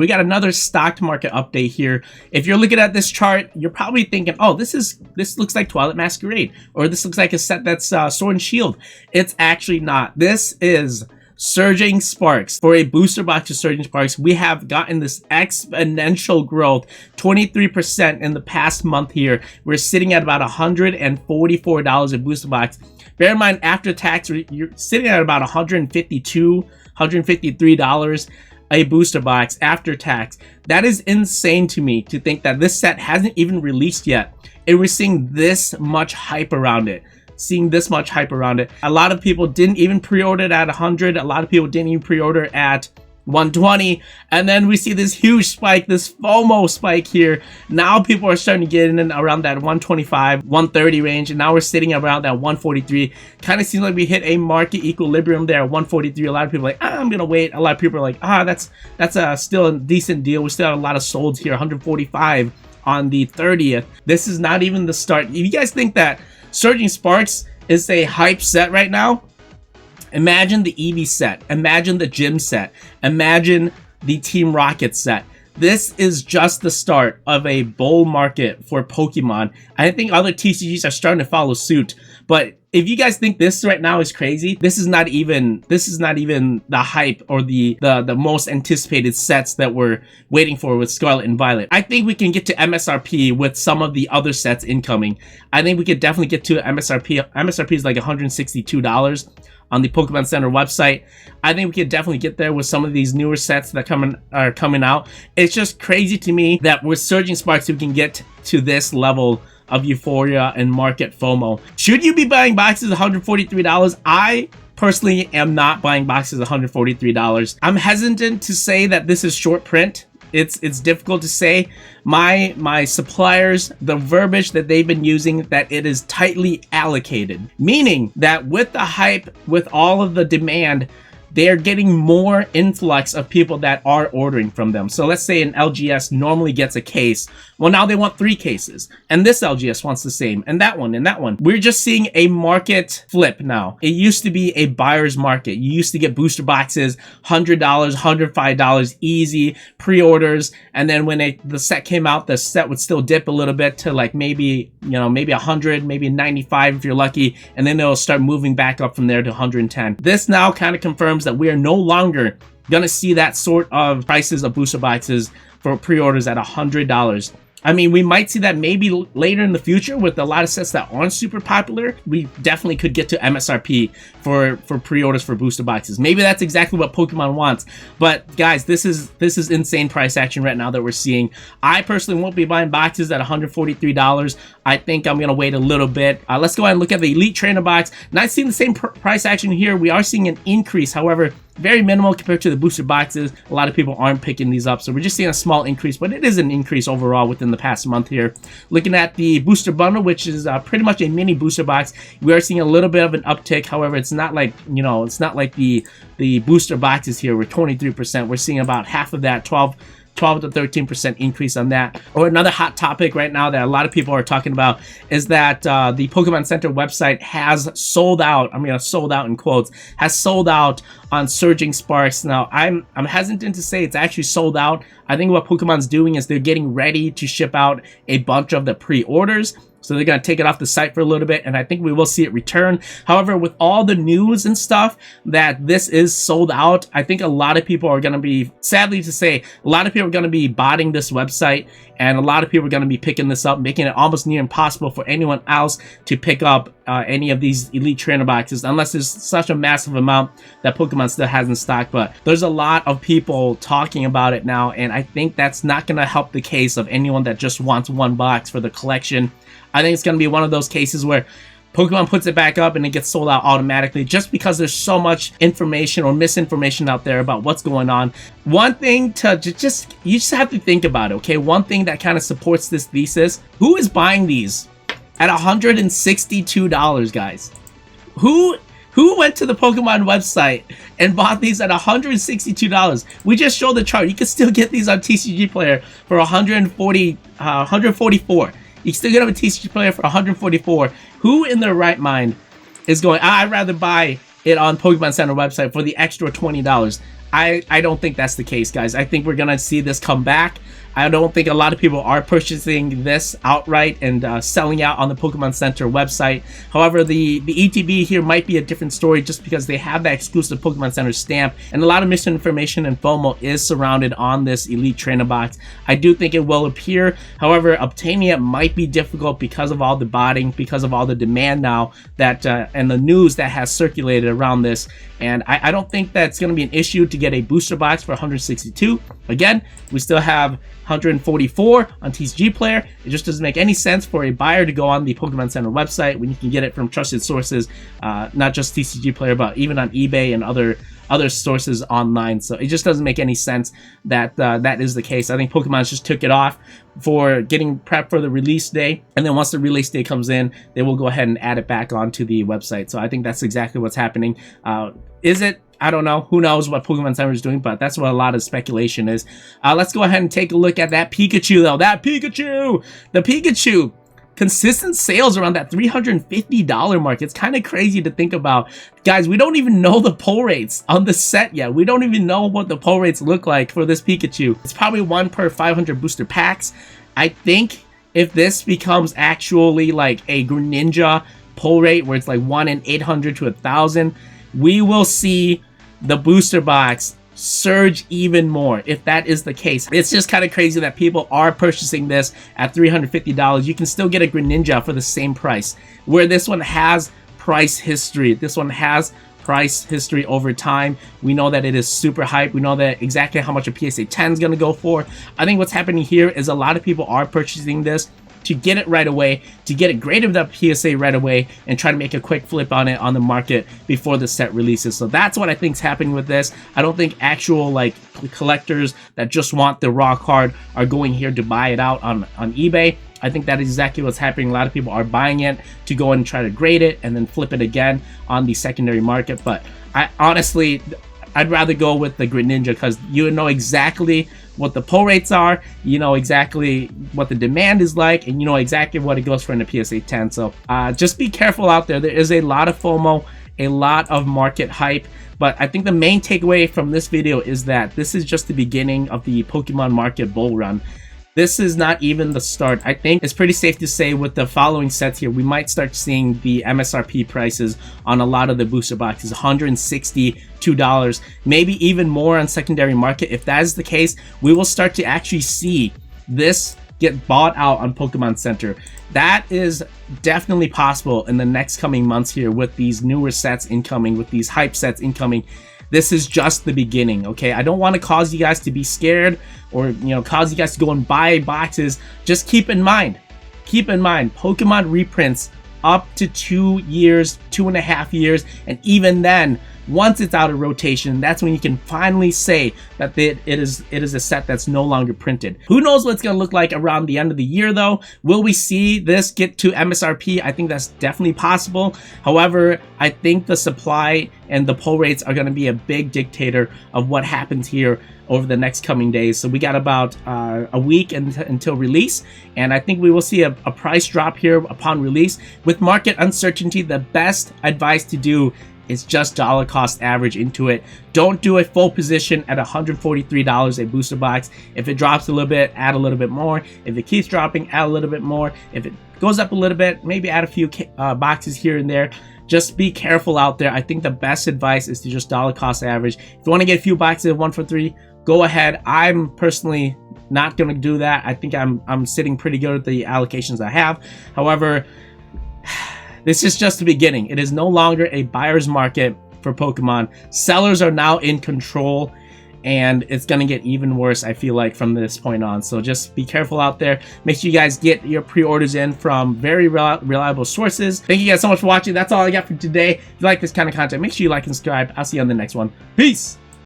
We got another stock market update here. If you're looking at this chart, you're probably thinking, oh, this looks like Twilight Masquerade, or this looks like a set that's Sword and Shield. It's actually not. This is Surging Sparks. For a booster box of Surging Sparks, we have gotten this exponential growth, 23% in the past month here. We're sitting at about $144 a booster box. Bear in mind, after tax, you're sitting at about $152, $153 a booster box after tax. That is insane to me, to think that this set hasn't even released yet, and we're seeing this much hype around it. A lot of people didn't even pre-order it at 100. A lot of people didn't even pre-order at 120, and then we see this huge spike, this FOMO spike here. Now people are starting to get in around that 125, 130 range, and now we're sitting around that 143. Kind of seems like we hit a market equilibrium there at 143. A lot of people are like, I'm gonna wait. A lot of people are like, that's still a decent deal. We still have a lot of solds here. 145 on the 30th. This is not even the start. If you guys think that Surging Sparks is a hype set right now, imagine the Eevee set, imagine the Gym set, imagine the Team Rocket set. This is just the start of a bull market for Pokemon. I think other TCGs are starting to follow suit, but if you guys think this right now is crazy, this is not even the hype or the most anticipated sets that we're waiting for with Scarlet and Violet. I think we can get to MSRP with some of the other sets incoming. I think we could definitely get to MSRP. MSRP is like $162 on the Pokemon Center website. I think we could definitely get there with some of these newer sets that are coming out. It's just crazy to me that with Surging Sparks we can get to this level of euphoria and market FOMO. Should you be buying boxes $143? I personally am not buying boxes $143. I'm hesitant to say that this is short print. It's difficult to say. My suppliers, the verbiage that they've been using, that it is tightly allocated, meaning that with the hype, with all of the demand, they're getting more influx of people that are ordering from them. So let's say an LGS normally gets a case. Well, now they want 3 cases, and this LGS wants the same, and that one, and that one. We're just seeing a market flip now. It used to be a buyer's market. You used to get booster boxes, $100, $105 easy, pre-orders, and then when the set came out, the set would still dip a little bit to like maybe 100, maybe 95 if you're lucky, and then it'll start moving back up from there to 110. This now kind of confirms that we are no longer gonna see that sort of prices of booster boxes for pre-orders at $100. I mean, we might see that maybe later in the future with a lot of sets that aren't super popular. We definitely could get to MSRP for pre-orders for booster boxes. Maybe that's exactly what Pokemon wants. But guys, this is insane price action right now that we're seeing. I personally won't be buying boxes at $143. I think I'm gonna wait a little bit. Let's go ahead and look at the Elite Trainer box. Not seeing the same price action here. We are seeing an increase, however, very minimal compared to the booster boxes. A lot of people aren't picking these up, so we're just seeing a small increase, but it is an increase overall within the past month here. Looking at the booster bundle, which is pretty much a mini booster box, we are seeing a little bit of an uptick. However, it's not like the booster boxes here. We're 23%. We're seeing about half of that, 12 to 13% increase on that. Or another hot topic right now that a lot of people are talking about is that the Pokemon Center website has sold out. I'm gonna sold out in quotes. Has sold out on Surging Sparks. Now I'm hesitant to say it's actually sold out. I think what Pokemon's doing is they're getting ready to ship out a bunch of the pre-orders. So they're going to take it off the site for a little bit, and I think we will see it return. However, with all the news and stuff that this is sold out, I think a lot of people are going to be, sadly to say, a lot of people are going to be botting this website, and a lot of people are going to be picking this up, making it almost near impossible for anyone else to pick up any of these Elite Trainer boxes, unless there's such a massive amount that Pokemon still has in stock. But there's a lot of people talking about it now, and I think that's not going to help the case of anyone that just wants one box for the collection. I think it's going to be one of those cases where Pokemon puts it back up and it gets sold out automatically, just because there's so much information or misinformation out there about what's going on. One thing to you just have to think about it, okay? One thing that kind of supports this thesis: who is buying these at $162, guys? Who went to the Pokemon website and bought these at $162? We just showed the chart. You can still get these on TCG Player for $144. You still get a TCG Player for $144. Who in their right mind is going, I'd rather buy it on Pokemon Center website for the extra $20? I don't think that's the case, guys. I think we're gonna see this come back. I don't think a lot of people are purchasing this outright and selling out on the Pokemon Center website. However, the ETB here might be a different story just because they have that exclusive Pokemon Center stamp, and a lot of misinformation and FOMO is surrounded on this Elite Trainer box. I do think it will appear. However, obtaining it might be difficult because of all the botting, because of all the demand now that and the news that has circulated around this. And I don't think that's going to be an issue to get a booster box for 162. Again, we still have 144 on TCG Player. It just doesn't make any sense for a buyer to go on the Pokemon Center website when you can get it from trusted sources, not just TCG Player, but even on eBay and other sources online. So it just doesn't make any sense that that is the case. I think Pokemon just took it off for getting prepped for the release day, and then once the release day comes in, they will go ahead and add it back onto the website. So I think that's exactly what's happening. Is it? I don't know. Who knows what Pokemon Center is doing, but that's what a lot of speculation is. Let's go ahead and take a look at that Pikachu, though. That Pikachu! The Pikachu! Consistent sales around that $350 mark. It's kind of crazy to think about. Guys, we don't even know the pull rates on the set yet. We don't even know what the pull rates look like for this Pikachu. It's probably 1 per 500 booster packs. I think if this becomes actually like a Greninja pull rate where it's like 1 in 800 to 1,000, we will see the booster box surge even more if that is the case. It's just kind of crazy that people are purchasing this at $350. You can still get a Greninja for the same price, where this one has price history. This one has price history over time. We know that it is super hype. We know that exactly how much a PSA 10 is going to go for. I think what's happening here is a lot of people are purchasing this to get it right away, to get it graded up PSA right away, and try to make a quick flip on it on the market before the set releases. So that's what I think is happening with this. I don't think actual like collectors that just want the raw card are going here to buy it out on eBay. I think that is exactly what's happening. A lot of people are buying it to go and try to grade it and then flip it again on the secondary market. But I honestly, I'd rather go with the Greninja because you know exactly what the pull rates are, you know exactly what the demand is like, and you know exactly what it goes for in the PSA 10. So just be careful out there. There is a lot of FOMO, a lot of market hype, but I think the main takeaway from this video is that this is just the beginning of the Pokemon market bull run. This is not even the start. I think it's pretty safe to say with the following sets here, we might start seeing the MSRP prices on a lot of the booster boxes, $162, maybe even more on secondary market. If that is the case, we will start to actually see this get bought out on Pokemon Center. That is definitely possible in the next coming months here with these newer sets incoming, with these hype sets incoming. This is just the beginning, okay? I don't want to cause you guys to be scared or, you know, cause you guys to go and buy boxes. Just keep in mind, Pokemon reprints up to 2 years, 2.5 years, and even then, once it's out of rotation, that's when you can finally say that it is a set that's no longer printed. Who knows what it's going to look like around the end of the year, though? Will we see this get to MSRP? I think that's definitely possible. However, I think the supply and the pull rates are going to be a big dictator of what happens here over the next coming days. So we got about a week until release, and I think we will see a price drop here upon release. With market uncertainty, the best advice to do is just dollar cost average into it. Don't do a full position at $143 a booster box. If it drops a little bit, add a little bit more. If it keeps dropping, add a little bit more. If it goes up a little bit, maybe add a few boxes here and there. Just be careful out there. I think the best advice is to just dollar cost average. If you want to get a few boxes of 1 for 3, go ahead. I'm personally not going to do that. I think I'm sitting pretty good with the allocations I have. However, this is just the beginning. It is no longer a buyer's market for Pokemon. Sellers are now in control, and it's going to get even worse, I feel like, from this point on. So just be careful out there. Make sure you guys get your pre-orders in from very reliable sources. Thank you guys so much for watching. That's all I got for today. If you like this kind of content, make sure you like and subscribe. I'll see you on the next one. Peace!